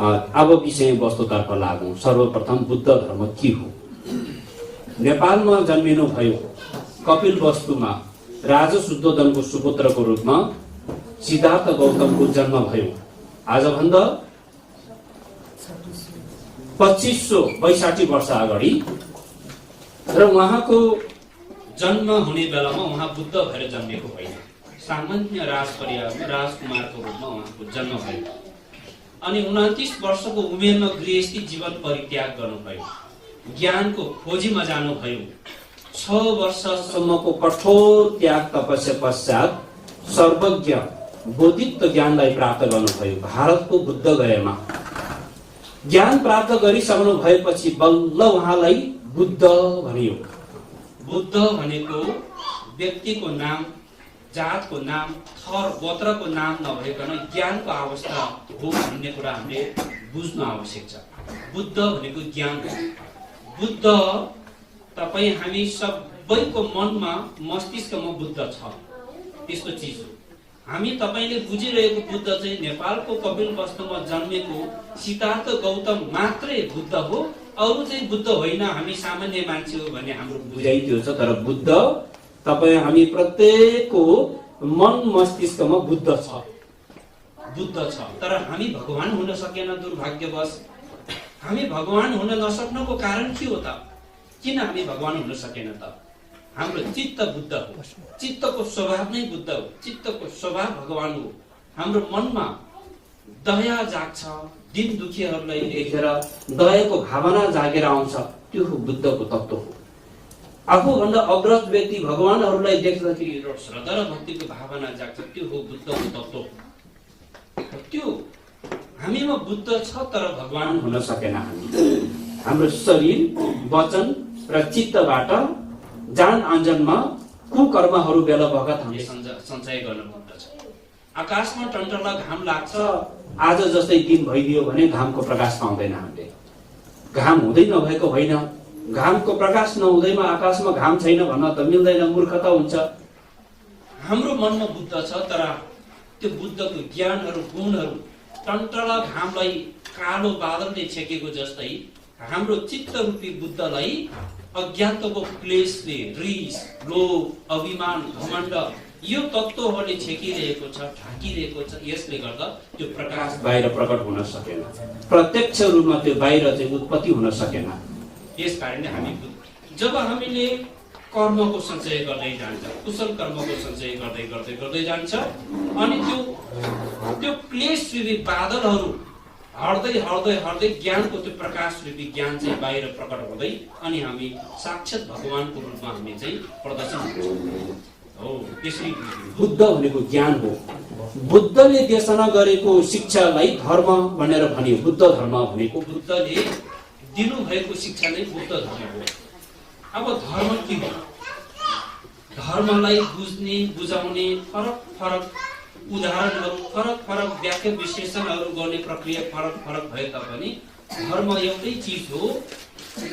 अब विषय वस्तुतर्फ लागौं। सर्वप्रथम बुद्ध धर्म के हो? नेपालमा जन्मिनु भयो कपिलवस्तुमा राजा शुद्धोधनको सुपुत्रको रूपमा सिद्धार्थ गौतमको जन्म भयो आजभन्दा 2562 वर्ष अगाडि। र उहाँको जन्म हुने बेलामा उहाँ बुद्ध भएर जन्मेको होइन, सामान्य राज परिवारमा राजकुमारको रूपमा उहाँको जन्म भयो। अनि 29 वर्षको उमेरमा गृहस्थी जीवन परित्याग गर्नुभयो, ज्ञानको खोजीमा जानुभयो। 6 वर्षसम्मको कठोर त्याग तपस्या पश्चात सर्वज्ञ बोधित्व ज्ञानलाई प्राप्त गर्नुभयो। भारतको बुद्ध गयामा ज्ञान प्राप्त गरिसक्नु भएपछि बल्ल उहाँलाई बुद्ध भनियो। बुद्ध भनेको व्यक्तिको नाम, जातको नाम, थर गोत्रको नाम नभइकन ज्ञानको अवस्था हो भन्ने कुरा हामीले बुझ्नु आवश्यक छ। बुद्ध भनेको ज्ञान हो। बुद्ध तपाईँ हामी सबैको मनमा मस्तिष्कमा बुद्ध छ, त्यस्तो चिज हो। हामी तपाईले बुझिरहेको बुद्ध चाहिँ नेपालको कपिलवस्तुमा जन्मेको सिद्धार्थ गौतम मात्रै बुद्ध हो, अरू चाहिँ बुद्ध होइन, हामी सामान्य मान्छे हो भन्ने हाम्रो बुझाइ त्यो छ। तर बुद्ध तपाईँ हामी प्रत्येकको मन मस्तिष्कमा बुद्ध छ, बुद्ध छ। तर हामी भगवान हुन सकेन दुर्भाग्यवश। हामी भगवान हुन नसक्नुको कारण के हो त? किन हामी भगवान हुन सकेन त? हाम्रो चित्त बुद्ध हो, चित्तको स्वभाव नै बुद्ध हो, चित्तको स्वभाव भगवान हो। हाम्रो मनमा दया जाग्छ, दिन दुखीहरूलाई देखेर दयाको भावना जागेर आउँछ, त्यो हो बुद्धको तत्त्व हो। आफूभन्दा अग्रज व्यक्ति भगवानहरूलाई देख्दाखेरि श्रद्धा र भक्तिको भावना जाग्छ, त्यो हो बुद्धको तत्त्व। त्यो हामीमा बुद्ध छ तर भगवान हुन सकेन हामी। हाम्रो शरीर, वचन र चित्तबाट जान अञ्जनमा कुकर्महरू बेला बखत हामीले सञ्चय गर्नुपर्दछ। आकाशमा टन्टला घाम लाग्छ, आज जस्तै दिन भइदियो भने घामको प्रकाश पाउँदैन हामीले। घाम हुँदै नभएको होइन, घामको प्रकाश नहुँदैमा आकाशमा घाम छैन भन्न त मिल्दैन, मूर्खता हुन्छ। हाम्रो मनमा बुद्ध छ तर त्यो बुद्धको ज्ञानहरू, गुणहरू टन्टला घामलाई कालो बादलले छेकेको जस्तै हाम्रो चित्त रूपी बुद्धलाई अज्ञातको क्लेशले, रिस, लोभ, अभिमान, घमण्ड यो तत्त्वहरूले छेकिरहेको छ, ढाकिरहेको छ। यसले गर्दा त्यो प्रकाश बाहिर प्रकट हुन सकेन, प्रत्यक्ष रूपमा त्यो बाहिर चाहिँ उत्पत्ति हुन सकेन। यस कारणले हामी जब हामीले कर्मको सञ्चय गर्दै जान्छ, कुशल कर्मको सञ्चय गर्दै गर्दै गर्दै जान्छ, अनि त्यो क्लेश रूपी बादलहरू हट्दै हट्दै हट्दै ज्ञानको त्यो प्रकाश रूपी ज्ञान चाहिँ बाहिर प्रकट हुँदै अनि हामी साक्षात् भगवानको रूपमा हामी चाहिँ प्रदर्शन हो। त्यसरी बुद्ध भनेको ज्ञान हो। बुद्धले देशना गरेको शिक्षालाई धर्म भनेर भनियो। बुद्ध धर्म भनेको बुद्धले दिनुभएको शिक्षा नै बुद्ध धर्म हो। अब धर्म के हो? धर्मलाई बुझ्ने, बुझाउने फरक फरक उदाहरणहरू, फरक फरक व्याख्या विश्लेषणहरू गर्ने प्रक्रिया फरक फरक भए तापनि धर्म एउटै चिज हो,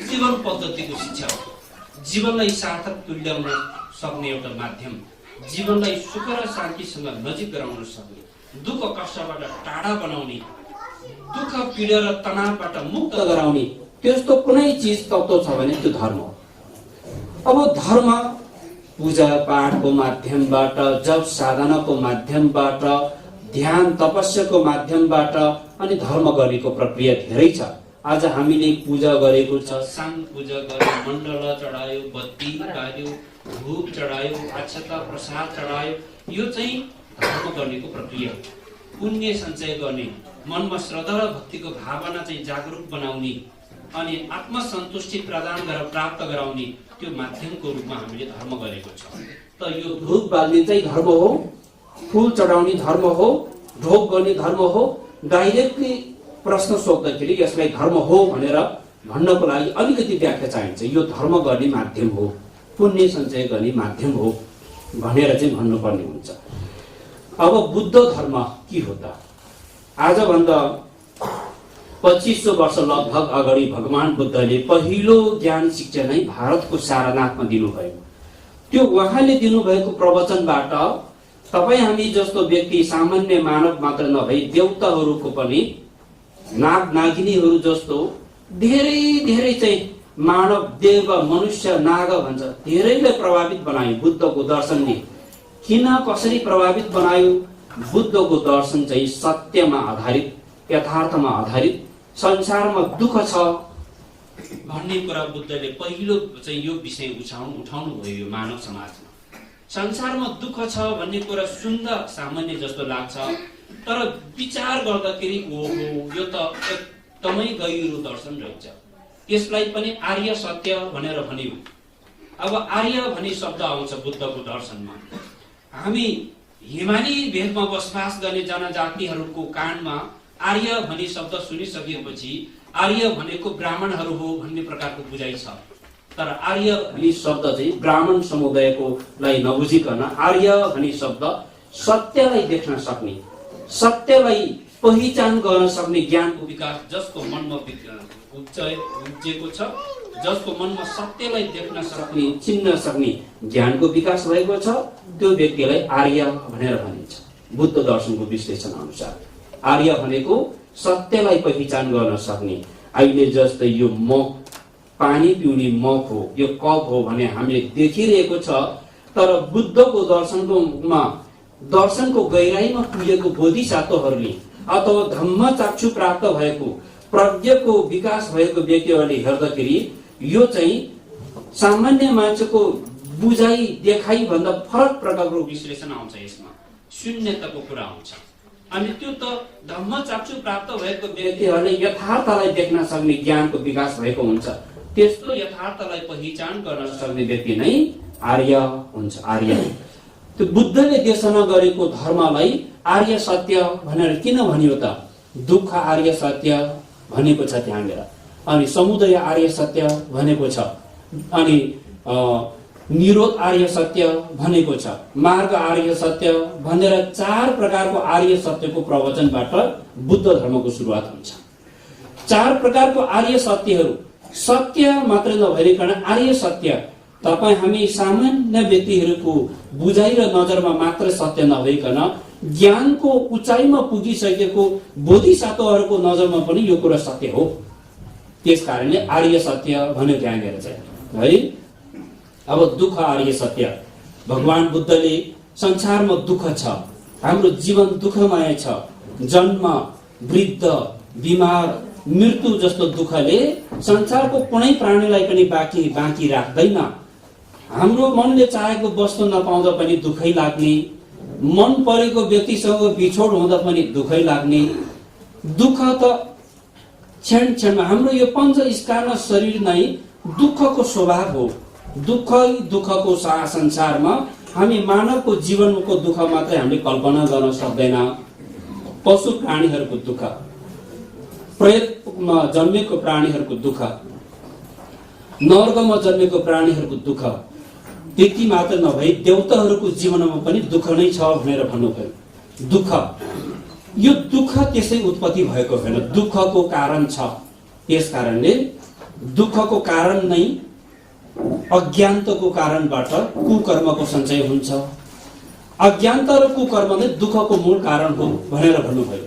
जीवन पद्धतिको शिक्षा हो। जीवनलाई सार्थक तुल्याउन सक्ने एउटा माध्यम, जीवनलाई सुख र शान्तिसँग नजिक गराउन सक्ने, दुःख कष्टबाट टाढा बनाउने, दुःख पीडा र तनावबाट मुक्त गराउने त्यस्तो कुनै चिज तत्त्व छ भने त्यो धर्म हो। अब धर्म पूजा पाठको माध्यमबाट, जप साधनाको माध्यमबाट, ध्यान तपस्याको माध्यमबाट अनि धर्म गर्नेको प्रक्रिया धेरै छ। आज हामीले पूजा गरेको छ, साङ पूजा गर्यो, मण्डल चढायो, बत्ती बाल्यो, धूप चढायो, अक्षता प्रसाद चढायो, यो चाहिँ धर्म गर्नेको प्रक्रिया हो। पुण्य सञ्चय गर्ने, मनमा श्रद्धा र भक्तिको भावना चाहिँ जागरुक बनाउने अनि आत्मसन्तुष्टि प्रदान गरेर प्राप्त गराउने त्यो माध्यमको रूपमा हामीले धर्म गरेको छ। त यो धूप बाल्ने चाहिँ धर्म हो, फूल चढाउने धर्म हो, ढोक गर्ने धर्म हो। डाइरेक्टली प्रश्न सोध्दाखेरि यसलाई धर्म हो भनेर भन्नको लागि अलिकति व्याख्या चाहिन्छ। यो धर्म गर्ने माध्यम हो, पुण्य सञ्चय गर्ने माध्यम हो भनेर चाहिँ भन्नुपर्ने हुन्छ। अब बुद्ध धर्म के हो त? आजभन्दा 2500 वर्ष लगभग अगाडि भगवान बुद्धले पहिलो ज्ञान शिक्षा नै भारतको सारनाथमा दिनुभयो। त्यो उहाँले दिनुभएको प्रवचनबाट तपाईँ हामी जस्तो व्यक्ति, सामान्य मानव मात्र नभई देवताहरूको पनि नाग नागिनीहरू जस्तो धेरै धेरै चाहिँ मानव देव मनुष्य नाग भन्छ धेरैले प्रभावित बनायो बुद्धको दर्शनले। किन कसरी प्रभावित बनायो? बुद्धको दर्शन चाहिँ सत्यमा आधारित, यथार्थमा आधारित, संसारमा दुःख छ भन्ने कुरा बुद्धले पहिलो चाहिँ यो विषय उठाउनु भयो यो मानव समाजमा। संसारमा दुःख छ भन्ने कुरा सुन्दा सामान्य जस्तो लाग्छ, तर विचार गर्दाखेरि ओहो यो त एकदमै गहिरो दर्शन रहेछ। यसलाई पनि आर्य सत्य भनेर भनियो। अब आर्य भन्ने शब्द आउँछ बुद्धको दर्शनमा। हामी हिमाली भेगमा बसोबास गर्ने जनजातिहरूको कानमा आर्य भन्ने शब्द सुनिसकेपछि आर्य भनेको ब्राह्मणहरू हो भन्ने प्रकारको बुझाइ छ। तर आर्य भन्ने शब्द चाहिँ ब्राह्मण समुदायकोलाई नबुझिकन आर्य भन्ने शब्द सत्यलाई देख्न सक्ने, सत्यलाई पहिचान गर्न सक्ने ज्ञानको विकास जसको मनमा उब्जेको छ, जसको मनमा सत्यलाई देख्न सक्ने, चिन्न सक्ने ज्ञानको विकास भएको छ, त्यो व्यक्तिलाई आर्य भनेर भनिन्छ। बुद्ध दर्शनको विश्लेषण अनुसार आर्य भनेको सत्यलाई पहिचान गर्न सक्ने। अहिले जस्तै यो मग, पानी पिउने मग हो, यो कप हो भने हामीले देखिरहेको छ, तर बुद्धको दर्शनको गहिराईमा पुगेको बोधिसत्वहरूले अथवा धम्म चक्षु प्राप्त भएको, प्रज्ञको विकास भएको व्यक्तिहरूले हेर्दाखेरि यो चाहिँ सामान्य मान्छेको बुझाइ देखाइ भन्दा फरक प्रकारको विश्लेषण आउँछ। यसमा शून्यताको कुरा आउँछ। अनि त्यो त धम्म चक्षु प्राप्त भएको व्यक्तिहरूले यथार्थलाई देख्न सक्ने ज्ञानको विकास भएको हुन्छ। त्यस्तो यथार्थलाई पहिचान गर्न सक्ने व्यक्ति नै आर्य हुन्छ। आर्य त्यो बुद्धले देशना गरेको धर्मलाई आर्य सत्य भनेर किन भनियो त? दुःख आर्य सत्य भनेको छ त्यहाँनिर, अनि समुदय आर्य सत्य भनेको छ, अनि निरोध आर्य सत्य भनेको छ, मार्ग आर्य सत्य भनेर 4 प्रकारको आर्य सत्यको प्रवचनबाट बुद्ध धर्मको सुरुवात हुन्छ। 4 प्रकारको आर्य सत्यहरू, सत्य मात्र नभइकन आर्य सत्य तपाईँ हामी सामान्य व्यक्तिहरूको बुझाइ र नजरमा मात्र सत्य नभइकन ज्ञानको उचाइमा पुगिसकेको बोधिसत्वहरूको नजरमा पनि यो कुरा सत्य हो। त्यस कारणले आर्य सत्य भन्यो त्यहाँनिर चाहिँ है। अब दुःख आर्य सत्य, भगवान बुद्धले संसारमा दुःख छ, हाम्रो जीवन दुःखमय छ, जन्म, वृद्ध, बिमार, मृत्यु जस्तो दुःखले संसारको कुनै प्राणीलाई पनि बाँकी राख्दैन। हाम्रो मनले चाहेको वस्तु नपाउँदा पनि दुःखै लाग्ने, मन परेको व्यक्तिसँग बिछोड हुँदा पनि दुःखै लाग्ने। दुःख त क्षण क्षणमा हाम्रो यो पंच स्कार्न शरीर नै दुःखको स्वभाव हो। दुःखको संसारमा हामी मानवको जीवनको दुःख मात्रै हामीले कल्पना गर्न सक्दैन। पशु प्राणीहरूको दुःख, प्रेतमा जन्मेको प्राणीहरूको दुःख, नर्कमा जन्मेको प्राणीहरूको दुःख, त्यति मात्र नभई देवताहरूको जीवनमा पनि दुःख नै छ भनेर भन्नुभयो। दुःख, यो दुःख त्यसै उत्पत्ति भएको होइन, दुःखको कारण छ। त्यस कारणले दुःखको कारण नै अज्ञानताको कारणबाट कुकर्मको सञ्चय हुन्छ। अज्ञानता र कुकर्म नै दुःखको मूल कारण हो भनेर भन्नुभयो।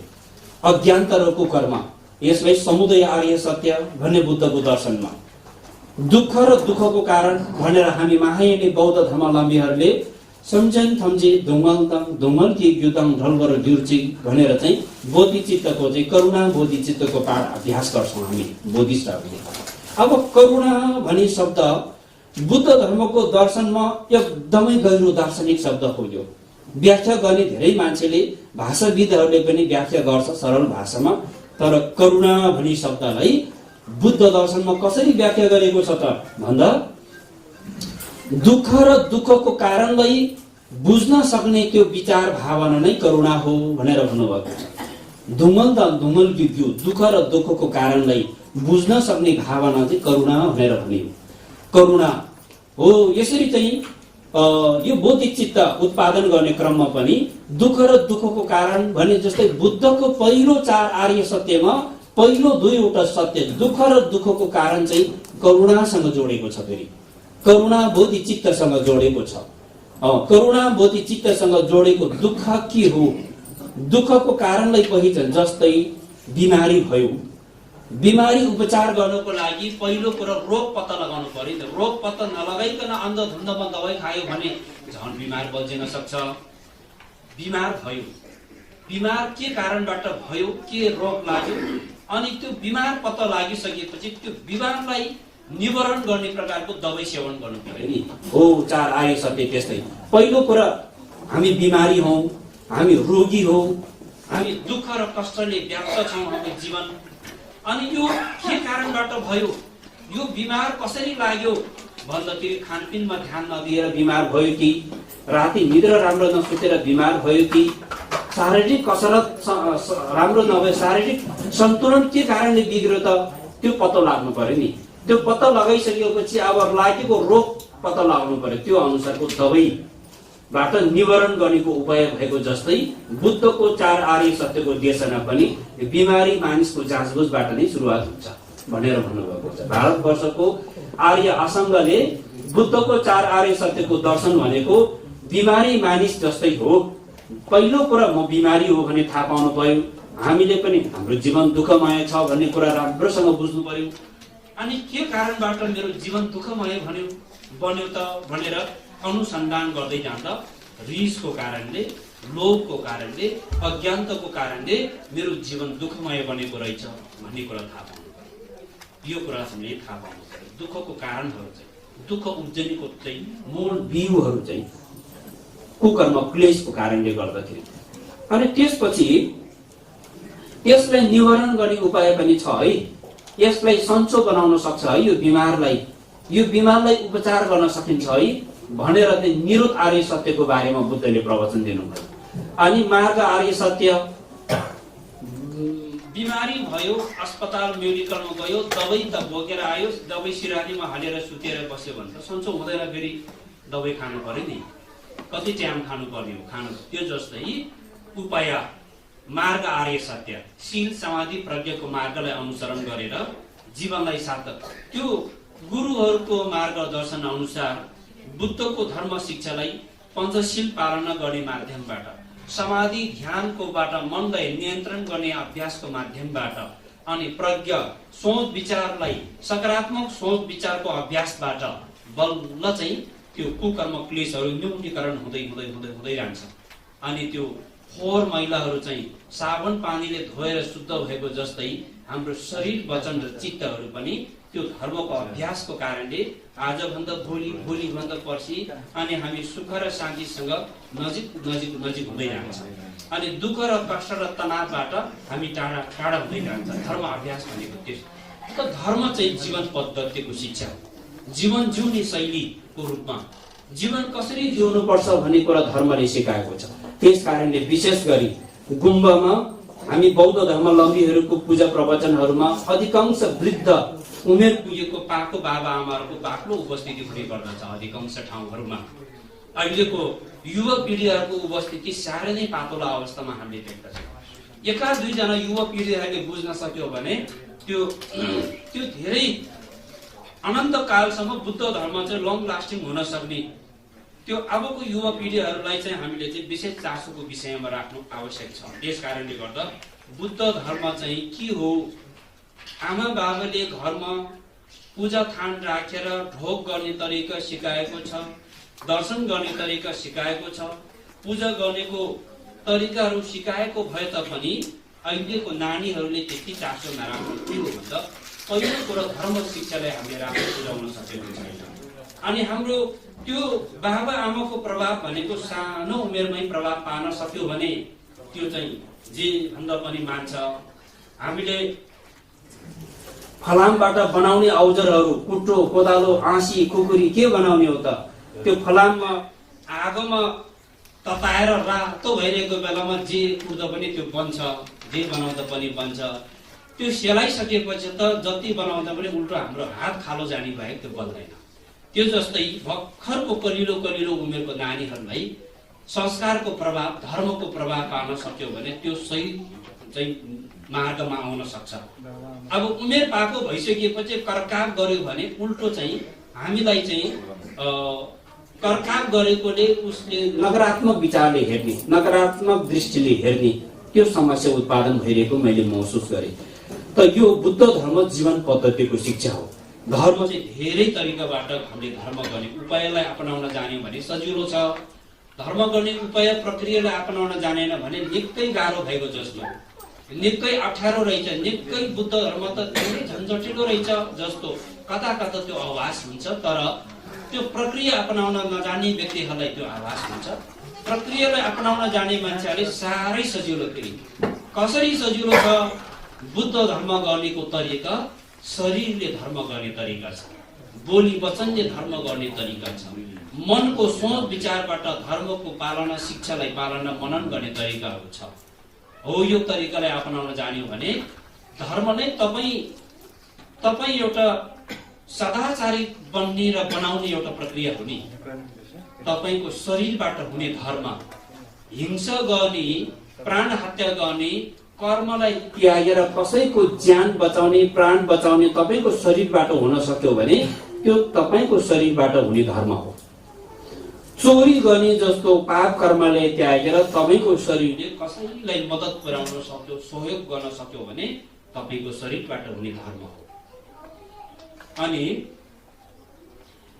अज्ञानता र कुकर्म, यसलाई समुदय आर्य सत्य भन्ने बुद्धको दर्शनमा। दुःख र दुःखको कारण भनेर हामी महायानी बौद्ध धर्मावलम्बीहरूले सम्झन थम्जे धुङ्गल कि युदङ ढलगर ड्युर्ची भनेर चाहिँ बोधिचित्तको चाहिँ करुणा बोधिचित्तको पाठ अभ्यास गर्छौँ हामी बोधिस्टहरूले। अब करुणा भन्ने शब्द बुद्ध धर्मको दर्शनमा एकदमै गहिरो दार्शनिक शब्द हो। यो व्याख्या गर्ने धेरै मान्छेले, भाषाविदहरूले पनि व्याख्या गर्छ सरल भाषामा, तर करुणा भन्ने शब्दलाई बुद्ध दर्शनमा कसरी व्याख्या गरेको छ त भन्दा दुःख र दुःखको कारणलाई बुझ्न सक्ने त्यो विचार भावना नै करुणा हो भनेर भन्नुभएको छ। धुङ्गल कि दुःख र दुःखको कारणलाई बुझ्न सक्ने भावना चाहिँ करुणा भनेर भनियो। करुणा हो। यसरी चाहिँ यो बौद्धिक चित्त उत्पादन गर्ने क्रममा पनि दुःख र दुःखको कारण भने जस्तै बुद्धको पहिलो 4 आर्य सत्यमा पहिलो 2वटा सत्य दुःख र दुःखको कारण चाहिँ करुणासँग जोडेको छ। फेरि करुणा बोधि चित्तसँग जोडेको छ। करुणा बोधि चित्तसँग जोडेको दुःख के हो, दुःखको कारणलाई पहिचान। जस्तै बिमारी भयो, बिमारी उपचार गर्नको लागि पहिलो कुरा रोग पत्ता लगाउनु पर्यो। रोग पत्ता नलगाइकन अन्धधुन्धमा दबाई खायो भने झन् बिमार बल्झिन सक्छ। बिमार भयो, बिमार के कारणबाट भयो, के रोग लाग्यो, अनि त्यो बिमार पत्ता लागिसकेपछि त्यो बिमारलाई निवारण गर्ने प्रकारको दबाई सेवन गर्नु पर्यो नि। हो, 4 आर्य सत्य त्यस्तै। पहिलो कुरा हामी बिमारी हौं, हामी रोगी हौं, हामी दुःख र कष्टले व्याप्त छौं हाम्रो जीवन। अनि यो के कारणबाट भयो, यो बिमार कसरी लाग्यो भन्दाखेरि खानपिनमा ध्यान नदिएर बिमार भयो कि, राति निद्रा राम्रो नसुतेर बिमार भयो कि, शारीरिक कसरत राम्रो नभए शारीरिक सन्तुलन के कारणले बिग्रियो त त्यो पत्ता लाग्नु पर्यो नि। त्यो पत्ता लगाइसकेपछि अब लागेको रोग पत्ता लगाउनु पर्यो। त्यो अनुसारको दबाईबाट निवारण गर्नेको उपाय भएको जस्तै बुद्धको 4 आर्य सत्यको देशना पनि बिमारी मानिसको जाँचबुझबाट नै सुरुवात हुन्छ भनेर भन्नुभएको छ। भारतवर्षको आर्य असङ्घले बुद्धको 4 आर्य सत्यको दर्शन भनेको बिमारी मानिस जस्तै हो। पहिलो कुरा म बिमारी हो भने थाहा पाउनु पर्यो, हामीले पनि हाम्रो जीवन दुःखमय छ भन्ने कुरा राम्रोसँग बुझ्नु पर्यो। अनि के कारणबाट मेरो जीवन दुःखमय बन्यो त भनेर अनुसन्धान गर्दै जाँदा रिसको कारणले, लोभको कारणले, अज्ञानताको कारणले मेरो जीवन दुःखमय बनेको रहेछ भन्ने कुरा थाहा पाउनु पर्यो। यो कुरा हामीले थाहा पाउनु पर्यो। दुःखको कारणहरू चाहिँ, दुःख उब्जनीको चाहिँ मूल बिउहरू चाहिँ कुकर्म क्लेशको कारणले गर्दाखेरि। अनि त्यसपछि यसलाई निवारण गर्ने उपाय पनि छ है। यसलाई सन्चो बनाउन सक्छ है, यो बिमारलाई उपचार गर्न सकिन्छ है भनेर चाहिँ निरुक्त आर्य सत्यको बारेमा बुद्धले प्रवचन दिनुभयो। अनि मार्ग आर्य सत्य, बिमारी भयो, अस्पताल मेडिकलमा गयो, दबाई त बोकेर आयो, दबाई सिरानीमा हालेर सुतेर बस्यो भने त सन्चो हुँदैन, फेरि दबाई खानु पर्यो नि, कति टाइम खानु पर्ने हो खानु। त्यो जस्तै उपाय मार्ग आर्य सत्य, शील समाधि प्रज्ञाको मार्गलाई अनुसरण गरेर जीवनलाई सार्थक, त्यो गुरुहरूको मार्गदर्शन अनुसार बुद्धको धर्म शिक्षालाई पञ्चशील पालना गर्ने माध्यमबाट, समाधि ध्यानकोबाट मनलाई नियन्त्रण गर्ने अभ्यासको माध्यमबाट, अनि प्रज्ञा सोच विचारलाई सकारात्मक सोच विचारको अभ्यासबाट बल्ल चाहिँ त्यो कुकर्म क्लेशहरू न्यूनीकरण हुँदै हुँदै हुँदै हुँदै जान्छ। अनि त्यो फोहोर मैलाहरू चाहिँ साबुन पानीले धोएर शुद्ध भएको जस्तै हाम्रो शरीर, वचन र चित्तहरू पनि त्यो धर्मको अभ्यासको कारणले आजभन्दा भोलि, भोलिभन्दा पर्सि अनि हामी सुख र शान्तिसँग नजिक नजिक नजिक हुँदै जान्छ। अनि दुःख र कष्ट र तनावबाट हामी टाढा टाढा हुँदै जान्छ। धर्म अभ्यास भनेको त्यस्तो। त धर्म चाहिँ जीवन पद्धतिको शिक्षा हो, जीवन जिउने शैलीको रूपमा जीवन कसरी जिउनु पर्छ भन्ने कुरा धर्मले सिकाएको छ। त्यस कारणले विशेष गरी गुम्बामा हामी बौद्ध धर्मावलम्बीहरूको पूजा प्रवचनहरूमा अधिकांश वृद्ध उमेर पुगेको पाको बाबा आमाहरूको बाक्लो उपस्थिति हुने गर्दछ। अधिकांश ठाउँहरूमा अहिलेको युवा पिँढीहरूको उपस्थिति साह्रै नै पातलो अवस्थामा हामीले देख्दछौँ। एका दुईजना युवा पिँढीहरूले बुझ्न सक्यो भने त्यो धेरै अनन्त कालसम्म बुद्ध धर्म चाहिँ लङ लास्टिङ हुन सक्ने, त्यो अबको युवा पिँढीहरूलाई चाहिँ हामीले चाहिँ विशेष चासोको विषयमा राख्नु आवश्यक छ। त्यस कारणले गर्दा बुद्ध धर्म चाहिँ के हो, आमा बाबाले घरमा पूजा थान राखेर ढोग गर्ने तरिका सिकाएको छ, दर्शन गर्ने तरिका सिकाएको छ, पूजा गर्नेको तरिकाहरू सिकाएको भए तापनि अहिलेको नानीहरूले त्यति चासो नराख्नु के हो भन्दा पहिलो कुरा धर्म शिक्षालाई हामीले राम्रो बुझाउन सकेको छैन। अनि हाम्रो त्यो बाबा आमाको प्रभाव भनेको सानो उमेरमै प्रभाव पार्न सक्यो भने त्यो चाहिँ जे भन्दा पनि मान्छ। हामीले फलामबाट बनाउने औजारहरू कुटो, कोदालो, आँसी, खुकुरी के बनाउने हो त? त्यो फलाममा आगोमा तताएर रातो भइरहेको बेलामा जे कुट्दा पनि त्यो बन्छ, जे बनाउँदा पनि बन्छ। त्यो सेलाइसकेपछि त जति बनाउँदा पनि उल्टो हाम्रो हात खालो जाने भए त्यो बन्दैन। त्यो जस्तै भर्खरको कलिलो कलिलो उमेरको नानीहरूलाई संस्कारको प्रभाव, धर्मको प्रभाव पार्न सक्यो भने त्यो सही चाहिँ मार्गमा आउन सक्छ। अब उमेर पाको भइसकेपछि कर्काप गर्यो भने उल्टो चाहिँ हामीलाई चाहिँ कर्काप गरेकोले उसले नकारात्मक विचारले हेर्ने, नकारात्मक दृष्टिले हेर्ने, त्यो समस्या उत्पादन भइरहेको मैले महसुस गरेँ। त यो बुद्ध धर्म जीवन पद्धतिको शिक्षा हो। धर्म चाहिँ धेरै तरिकाबाट हामीले धर्म गर्ने उपायलाई अपनाउन जान्यौँ भने सजिलो छ। धर्म गर्ने उपाय प्रक्रियालाई अपनाउन जानेन भने निकै गाह्रो भएको जस्तो, निकै अप्ठ्यारो रहेछ। निकै बुद्ध धर्म त धेरै झन्झटिलो रहेछ जस्तो कता कता त्यो आभास हुन्छ। तर त्यो प्रक्रिया अपनाउन नजाने व्यक्तिहरूलाई त्यो आभास हुन्छ। प्रक्रियालाई अपनाउन जाने मान्छेहरूले साह्रै सजिलो फेरि। कसरी सजिलो छ? बुद्ध धर्म गर्नेको तरिका शरीरले धर्म गर्ने तरिका छ, बोली वचनले धर्म गर्ने तरिका छ, मनको सोच विचारबाट धर्मको पालना शिक्षालाई पालना मनन गर्ने तरिकाहरू छ। हो यो तरिकालाई अपनाउन जान्यो भने धर्म नै तपाईँ एउटा सदाचारी बन्ने र बनाउने एउटा प्रक्रिया हो नि। तपाईको शरीरबाट हुने धर्म, हिंसा गर्ने, प्राण हत्या गर्ने, कर्मलाई त्यागेर कसैको ज्यान बचाउने, प्राण बचाउने तपाईको शरीरबाट हुन सक्यो भने त्यो तपाईको शरीरबाट हुने धर्म हो। चोरी गर्ने जस्तो पाप कर्मलाई त्यागेर तपाईको शरीरले कसैलाई मद्दत पुर्याउन सक्यो, सहयोग गर्न सक्यो भने तपाईको शरीरबाट हुने धर्म हो। अनि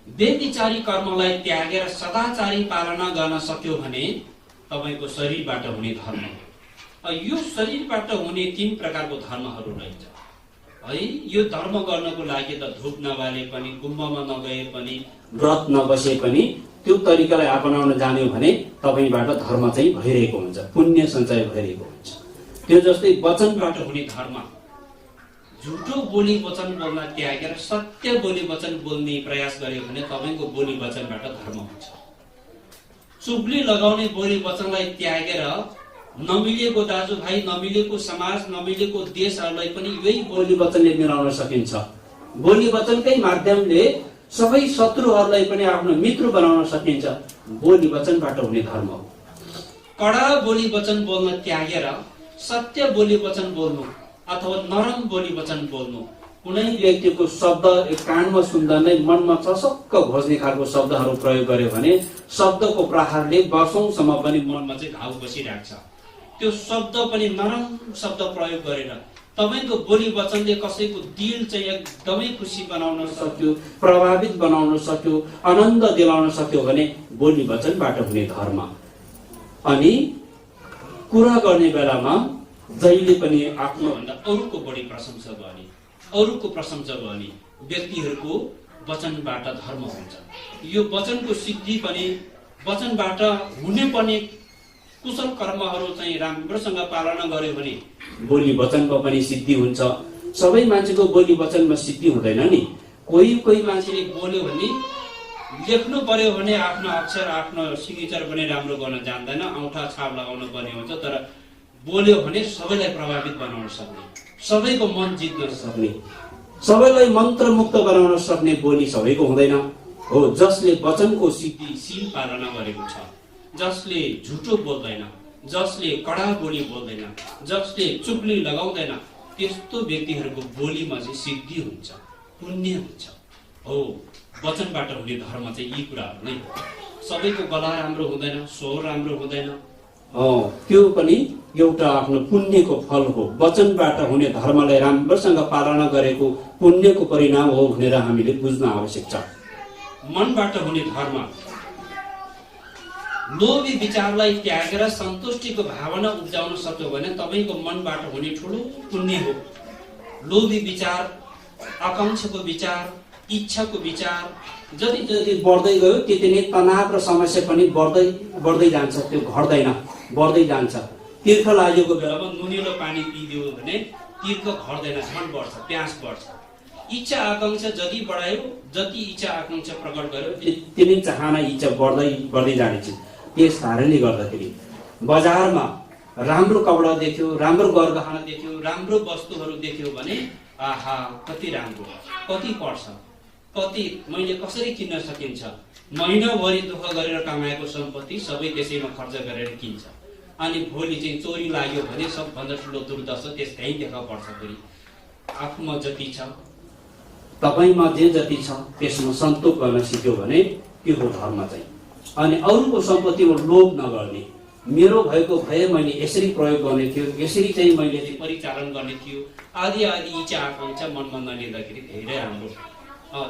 व्यभिचारी कर्मलाई त्यागेर सदाचारी पालना गर्न सक्यो भने तपाईको शरीरबाट हुने धर्म हो। यो शरीरबाट हुने 3 प्रकारको धर्महरू रहेछ है। यो धर्म गर्नको लागि त धूप नबाले पनि, गुम्बामा नगए पनि, व्रत नबसे पनि त्यो तरिकालाई अपनाउन जान्यो भने तपाईबाट धर्म चाहिँ भइरहेको हुन्छ, पुण्य सञ्चय भइरहेको हुन्छ। त्यो जस्तै वचनबाट हुने धर्म, झुटो बोली वचन बोल्न त्यागेर सत्य बोली वचन बोल्ने प्रयास गर्यो भने तपाईको बोली वचनबाट धर्म हुन्छ। चुगली लगाउने बोली वचनलाई त्यागेर नमिलेको दाजुभाइ, नमिलेको समाज, नमिलेको देशहरूलाई पनि यही बोली वचनले मिलाउन सकिन्छ। बोली वचनकै माध्यमले सबै शत्रुहरूलाई पनि आफ्नो मित्र बनाउन सकिन्छ। बोली वचनबाट हुने धर्म हो। कडा बोली वचन बोल्न त्यागेर सत्य बोली वचन बोल्नु अथवा नरम बोली वचन बोल्नु। कुनै व्यक्तिको शब्द कानमा सुन्दा नै मनमा चसक्क घोज्ने खालको शब्दहरू प्रयोग गर्यो भने शब्दको प्रहारले वर्षौंसम्म पनि मनमा चाहिँ घाउ बसिरहेको छ। त्यो शब्द पनि नरम शब्द प्रयोग गरेर तपाईको बोली वचनले कसैको दिल चाहिँ एकदमै खुसी बनाउन सक्यो, प्रभावित बनाउन सक्यो, आनन्द दिलाउन सक्यो भने बोली वचनबाट हुने धर्म। अनि कुरा गर्ने बेलामा जहिले पनि आफ्नो भन्दा अरूको बढी प्रशंसा गर्ने, अरूको प्रशंसा गर्ने व्यक्तिहरूको वचनबाट धर्म हुन्छ। यो वचनको सिद्धि पनि वचनबाट हुने पनि कुशल कर्महरू चाहिँ राम्रोसँग पालना गर्यो भने बोली वचनको पनि सिद्धि हुन्छ। सबै मान्छेको बोली वचनमा सिद्धि हुँदैन नि। कोही मान्छेले बोल्यो भने लेख्नु पर्यो भने आफ्नो अक्षर, आफ्नो सिग्नेचर पनि राम्रो गर्न जान्दैन, औँठा छाप लगाउनु पर्ने हुन्छ। तर बोल्यो भने सबैलाई प्रभावित बनाउन सक्ने, सबैको मन जित्न सक्ने, सबैलाई मन्त्रमुक्त बनाउन सक्ने बोली सबैको हुँदैन हो। जसले वचनको सिद्धिशील पालना गरेको छ, जसले झुटो बोल्दैन, जसले कडा बोली बोल्दैन, जसले चुगली लगाउँदैन, त्यस्तो व्यक्तिहरूको बोलीमा चाहिँ सिद्धि हुन्छ, पुण्य हुन्छ हो। वचनबाट हुने धर्म चाहिँ यी कुराहरू नै हो। सबैको गला राम्रो हुँदैन, स्वर राम्रो हुँदैन, त्यो पनि एउटा आफ्नो पुण्यको फल हो। वचनबाट हुने धर्मलाई राम्रोसँग पालना गरेको पुण्यको परिणाम हो भनेर हामीले बुझ्न आवश्यक छ। मनबाट हुने धर्म, लोभी विचारलाई त्यागेर सन्तुष्टिको भावना उब्जाउन सक्यो भने तपाईको मनबाट हुने ठुलो पुण्य हो। लोभी विचार, आकांक्षाको विचार, इच्छाको विचार जति जति बढ्दै गयो त्यति नै तनाव र समस्या पनि बढ्दै जान्छ, त्यो घट्दैन, बढ्दै जान्छ। तीर्थ लागेको बेलामा नुनिलो पानी पिदियो भने तीर्थ घट्दैन, झन् बढ्छ, प्यास बढ्छ। इच्छा आकांक्षा जति बढायो, जति इच्छा आकांक्षा प्रकट गर्यो त्यति चाहना इच्छा बढ्दै जानेछ। त्यस कारणले गर्दाखेरि बजारमा राम्रो कपडा देख्यो, राम्रो गरगहना देख्यो, राम्रो वस्तुहरू देख्यो भने आहा कति राम्रो, कति पर्छ, कति मैले कसरी किन्न सकिन्छ। महिनाभरि दुःख गरेर कमाएको सम्पत्ति सबै त्यसैमा खर्च गरेर किन्छ। अनि भोलि चाहिँ चोरी लाग्यो भने सबभन्दा ठुलो दुर्दशा त्यसकै देखा पर्छ। फेरि आफूमा जति छ, तपाईमा जे जति छ त्यसमा सन्तोष गर्न सिक्यो भने त्यो हो धर्म चाहिँ। अनि अरूको सम्पत्तिमा लोभ नगर्ने, मेरो भएको भए मैले यसरी प्रयोग गर्ने थियो, यसरी चाहिँ मैले चाहिँ परिचालन गर्ने थियो, आदि आदि इच्छा आकांक्षा मनमा नलिँदाखेरि धेरै हाम्रो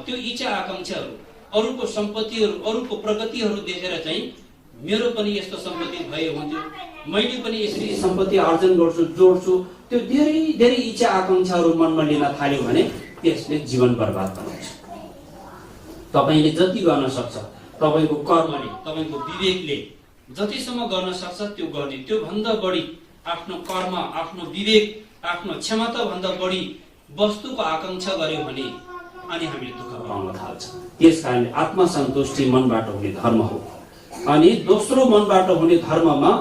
त्यो इच्छा आकांक्षाहरू, अरूको सम्पत्तिहरू, अरूको प्रगतिहरू देखेर चाहिँ मेरो पनि यस्तो सम्पत्ति भए हुन्थ्यो, मैले पनि यसरी सम्पत्ति आर्जन गर्छु, जोड्छु, त्यो धेरै धेरै इच्छा आकांक्षाहरू मनमा लिन थाल्यो भने त्यसले जीवन बर्बाद बनाउँछ। तपाईले जति गर्न सक्छ, तपाईको कर्मले, तपाईको विवेकले जतिसम्म गर्न सक्छ त्यो गर्ने, त्यो भन्दा बढी आफ्नो कर्म, आफ्नो विवेक, आफ्नो क्षमता भन्दा बढी वस्तुको आकांक्षा गर्यो भने अनि हामीले दुःख पाउन थाल्छ। त्यसकारणले आत्मसन्तुष्टि मनबाट हुने धर्म हो। अनि दोस्रो मनबाट हुने धर्ममा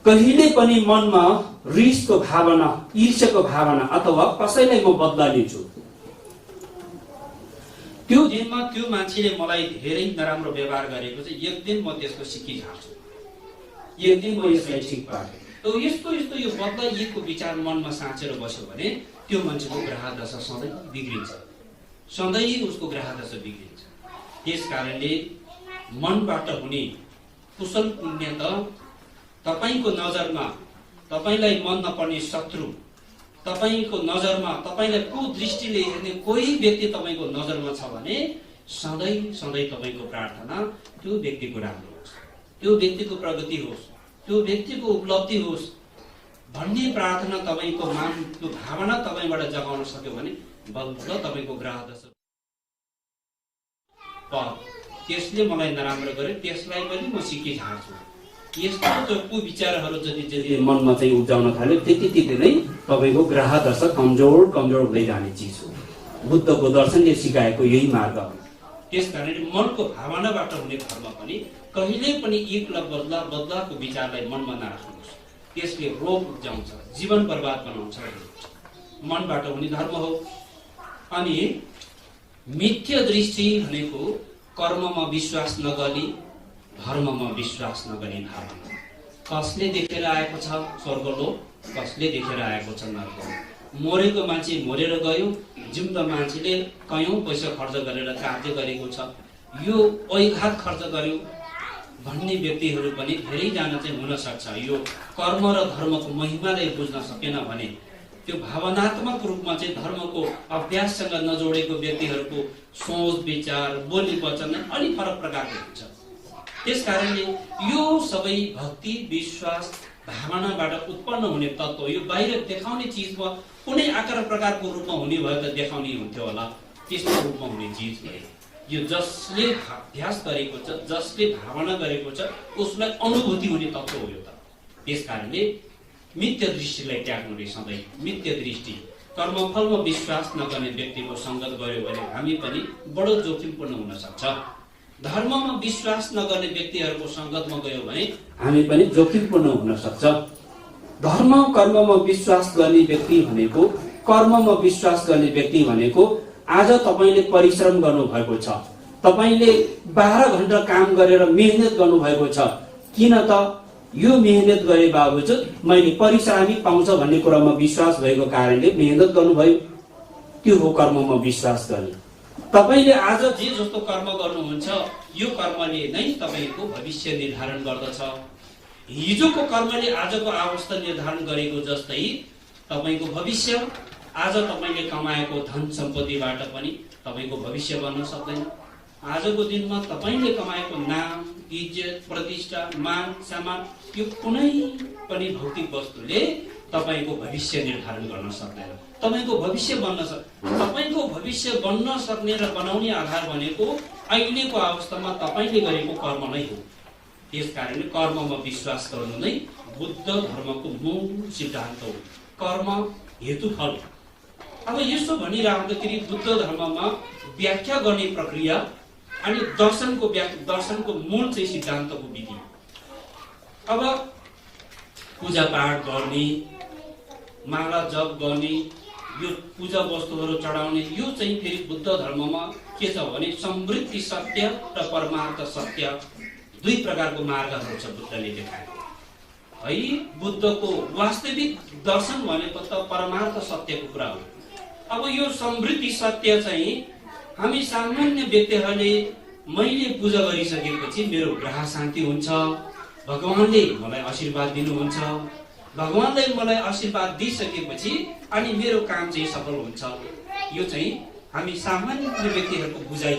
कहिले पनि मनमा रिसको भावना, ईर्ष्याको भावना अथवा कसैलाई म बदला लिन्छु, त्यो दिनमा त्यो मान्छेले मलाई धेरै नराम्रो व्यवहार गरेको चाहिँ एक दिन म त्यसको सिकिहाल्छु, एक दिन म यसलाई ठिक पार्छु। यस्तो यस्तो यो बदला लिएको विचार मनमा साँचेर बस्यो भने त्यो मान्छेको ग्रह दशा सधैँ बिग्रिन्छ, सधैँ उसको ग्रह दशा बिग्रिन्छ। त्यस कारणले मनबाट हुने कुशल पुण्य त तपाईको नजरमा तपाईलाई मन नपर्ने शत्रु, तपाईको नजरमा तपाईलाई कुदृष्टिले हेर्ने कोही व्यक्ति तपाईको नजरमा छ भने सधैँ सधैँ तपाईको प्रार्थना त्यो व्यक्तिको राम्रो होस्, त्यो व्यक्तिको प्रगति होस्, त्यो व्यक्तिको उपलब्धि होस् भन्ने प्रार्थना तपाईको मान, त्यो भावना तपाईबाट जगाउन सक्यो भने बल्ल तपाईको ग्रह दशा त्यसले मलाई नराम्रो गर्यो, त्यसलाई पनि म सिकिहाल्छु। यस्तो कुविचारहरू जति मनमा चाहिँ उब्जाउन थाल्यो त्यति नै तपाईको ग्रह दशा कमजोर हुँदै जाने चिज हो। बुद्धको दर्शनले सिकाएको यही मार्ग हो। त्यसकारणले मनको भावनाबाट हुने धर्म पनि कहिले पनि एक बदलाको विचारलाई मनमा नराख्नुहोस्, त्यसले रोग उब्जाउँछ, जीवन बर्बाद बनाउँछ। मनबाट हुने धर्म हो। अनि मिथ्या दृष्टि भनेको कर्ममा विश्वास नगरी धर्ममा विश्वास नगर्ने भावना। कसले देखेर आएको छ स्वर्गलोक, कसले देखेर आएको छ नरक। मरेको मान्छे मरेर गयो, जिउँदो मान्छेले कयौं पैसा खर्च गरेर कार्य गरेको छ, यो ऐघात खर्च गर्यो भन्ने व्यक्तिहरू पनि धेरैजना चाहिँ हुन सक्छ। यो कर्म र धर्मको महिमालाई बुझ्न सकेन भने त्यो भावनात्मक रूपमा चाहिँ धर्मको अभ्याससँग नजोडेको व्यक्तिहरूको सोच विचार बोली वचन अलि फरक प्रकारको हुन्छ। त्यसकारणले यो सबै भक्ति विश्वास भावनाबाट उत्पन्न हुने तत्त्व, यो बाहिर देखाउने चिजमा कुनै आकार प्रकारको रूपमा हुने भए त देखाउने हुन्थ्यो होला, त्यस्तो रूपमा हुने चिज भयो। यो जसले अभ्यास गरेको छ, जसले भावना गरेको छ उसलाई अनुभूति हुने तत्त्व हो यो त। त्यसकारणले मिथ्या दृष्टिलाई त्याग्नु रे सधैँ। मिथ्या दृष्टि कर्मफलमा विश्वास नगर्ने व्यक्तिको संगत गर्यो भने हामी पनि बडो जोखिमपूर्ण हुन सक्छ। धर्ममा विश्वास नगर्ने व्यक्तिहरूको संगतमा गयो भने हामी पनि जोखिमपूर्ण हुन सक्छ। धर्म कर्ममा विश्वास गर्ने व्यक्ति भनेको, कर्ममा विश्वास गर्ने व्यक्ति भनेको आज तपाईले परिश्रम गर्नु भएको छ, तपाईले 12 घण्टा काम गरेर मेहनत गर्नु भएको छ, किन त यो मेहनत गरे बावजुद मैले परिश्रमी पाउँछ भन्ने कुरामा विश्वास भएको कारणले मेहनत गर्नुभयो। त्यो हो कर्ममा विश्वास गर्ने। तपाईले आज जे जस्तो कर्म गर्नुहुन्छ यो कर्मले नै तपाईको भविष्य निर्धारण गर्दछ। हिजोको कर्मले आजको अवस्था निर्धारण गरेको जस्तै तपाईको भविष्य, आज तपाईले कमाएको धन सम्पत्तिबाट पनि तपाईको भविष्य बन्न सक्दैन। आजको दिनमा तपाईले कमाएको नाम इज्जत प्रतिष्ठा मान सम्मान यो कुनै पनि भौतिक वस्तुले तपाईको भविष्य निर्धारण गर्न सक्दैन। तपाईको भविष्य बन्न सक्ने र बनाउने आधार भनेको अहिलेको अवस्थामा तपाईले गरेको कर्म नै हो। त्यसकारणले कर्ममा विश्वास गर्नु नै बुद्ध धर्मको मूल सिद्धान्त हो। कर्म हेतुफल। अब यसो भनिराख्दाखेरि बुद्ध धर्ममा व्याख्या गर्ने प्रक्रिया अनि दर्शनको मूल चाहिँ सिद्धान्तको विधि। अब पूजा पाठ गर्ने, माला जप गर्ने, यो पूजा वस्तुहरू चढाउने, यो चाहिँ फेरि बुद्ध धर्ममा के छ भने समृद्धि सत्य र परमार्थ सत्य दुई प्रकारको मार्गहरू छ बुद्धले देखाएको है। बुद्धको वास्तविक दर्शन भनेको त परमार्थ सत्यको कुरा हो। अब यो समृद्धि सत्य चाहिँ हामी सामान्य व्यक्तिहरूले मैले पूजा गरिसकेपछि मेरो ग्रह शान्ति हुन्छ, भगवानले मलाई आशीर्वाद दिनुहुन्छ, भगवानले मलाई आशीर्वाद दिइसकेपछि अनि मेरो काम चाहिँ सफल हुन्छ। यो चाहिँ हामी सामान्य व्यक्तिहरूको बुझाइ।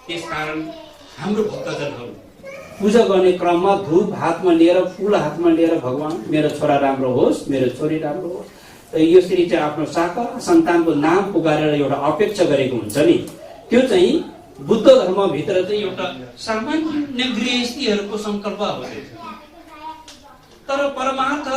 त्यसकारण हाम्रो भक्तजनहरू पूजा गर्ने क्रममा धूप हातमा लिएर, फूल हातमा लिएर, भगवान मेरो छोरा राम्रो होस्, मेरो छोरी राम्रो होस्, यसरी चाहिँ आफ्नो शाखा सन्तानको नाम पुकारेर एउटा अपेक्षा गरेको हुन्छ नि, त्यो चाहिँ बुद्ध धर्मभित्र चाहिँ एउटा सामान्य गृहस्थीहरूको संकल्प हो। तर परमार्थ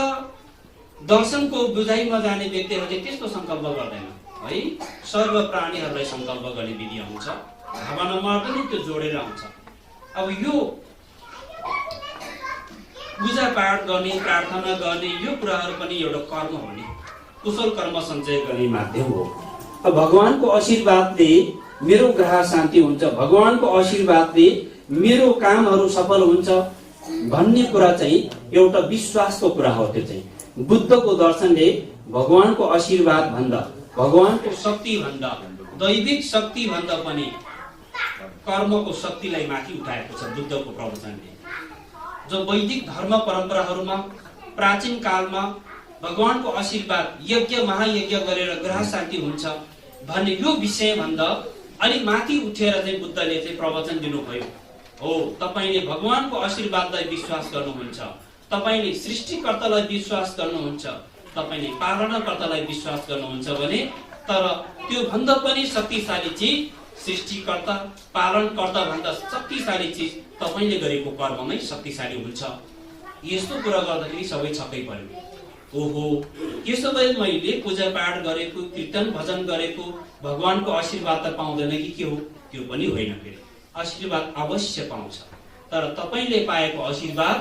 दर्शनको बुझाइमा जाने व्यक्तिहरूले त्यस्तो संकल्प गर्दैन है। सर्व प्राणीहरूलाई संकल्प गर्ने विधि हुन्छ, भावनामा पनि त्यो जोडेर आउँछ। अब यो पूजा पाठ गर्ने, प्रार्थना गर्ने यो कुराहरू पनि एउटा कर्म हो नि, कुशल कर्म सञ्चय गर्ने माध्यम हो। अब भगवानको आशीर्वादले मेरो ग्रह शान्ति हुन्छ, भगवानको आशीर्वादले मेरो कामहरू सफल हुन्छ भन्ने कुरा चाहिँ एउटा विश्वासको कुरा हो। त्यो चाहिँ बुद्धको दर्शनले भगवानको आशीर्वाद भन्दा, भगवानको शक्ति भन्दा, दैविक शक्ति भन्दा पनि कर्मको शक्तिलाई माथि उठाएको छ बुद्धको प्रवचनले। जो वैदिक धर्म परम्पराहरूमा प्राचीन कालमा भगवानको आशीर्वाद, यज्ञ महायज्ञ गरेर ग्रह शान्ति हुन्छ भन्ने यो विषय भन्दा अलि माथि उठेर चाहिँ बुद्धले चाहिँ प्रवचन दिनुभयो। हो, तपाईले भगवानको आशीर्वादलाई विश्वास गर्नुहुन्छ, तपाईले सृष्टिकर्तालाई विश्वास गर्नुहुन्छ, तपाईले पालनकर्तालाई विश्वास गर्नुहुन्छ भने, तर त्यो भन्दा पनि शक्तिशाली चिज, सृष्टिकर्ता पालनकर्ता भन्दा शक्तिशाली चिज तपाईले गरेको कर्ममै शक्तिशाली हुन्छ। यस्तो कुरा गर्दाखेरि सबै छक्कै पर्यो। ओहो, यसो भए मैले पूजा पाठ गरेको, कीर्तन भजन गरेको भगवानको आशीर्वाद त पाउँदैन कि के हो? त्यो पनि होइन। फेरि आशीर्वाद अवश्य पाउँछ, तर तपाईले पाएको आशीर्वाद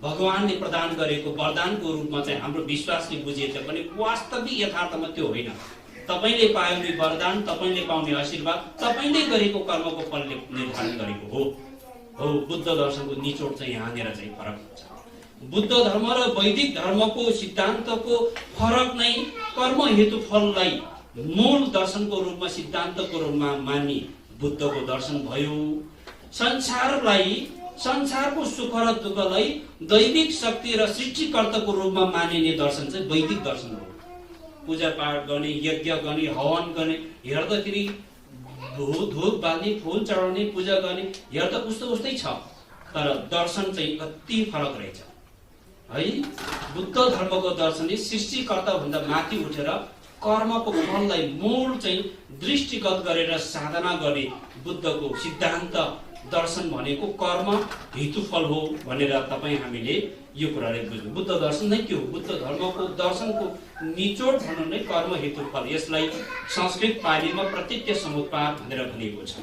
भगवानले प्रदान गरेको वरदानको रूपमा चाहिँ हाम्रो विश्वासले बुझिए पनि वास्तविक यथार्थमा त्यो होइन। तपाईले पाउने वरदान, तपाईले पाउने आशीर्वाद तपाईले गरेको कर्मको फलले निर्धारण गरेको हो। हो, बुद्ध दर्शनको निचोड चाहिँ यहाँनिर चाहिँ फरक हुन्छ। बुद्ध धर्म र वैदिक धर्मको सिद्धान्तको फरक नै कर्म हेतु फललाई मूल दर्शनको रूपमा, सिद्धान्तको रूपमा मान्ने बुद्धको दर्शन भयो। संसारलाई, संसारको सुख र दुःखलाई दैविक शक्ति र सृष्टिकर्ताको रूपमा मानिने दर्शन चाहिँ वैदिक दर्शन हो। पूजा पाठ गर्ने, यज्ञ गर्ने, हवन गर्ने हेर्दाखेरि धूप बाल्ने, फूल चढाउने, पूजा गर्ने हेर्दा उस्तो उस्तै छ, तर दर्शन चाहिँ कति फरक रहेछ है। बुद्ध धर्मको दर्शनले सृष्टिकर्ता भन्दा माथि उठेर कर्मको फललाई मूल चाहिँ दृष्टिगत गरेर साधना गर्ने बुद्धको सिद्धान्त दर्शन भनेको कर्म हेतुफल हो भनेर तपाईँ हामीले यो कुराले बुझ्नु। बुद्ध दर्शन नै के हो? बुद्ध धर्मको दर्शनको निचोड भनौँ नै कर्म हेतुफल। यसलाई संस्कृत पालीमा प्रत्यक्ष समुत्पाद भनेर भनिएको छ।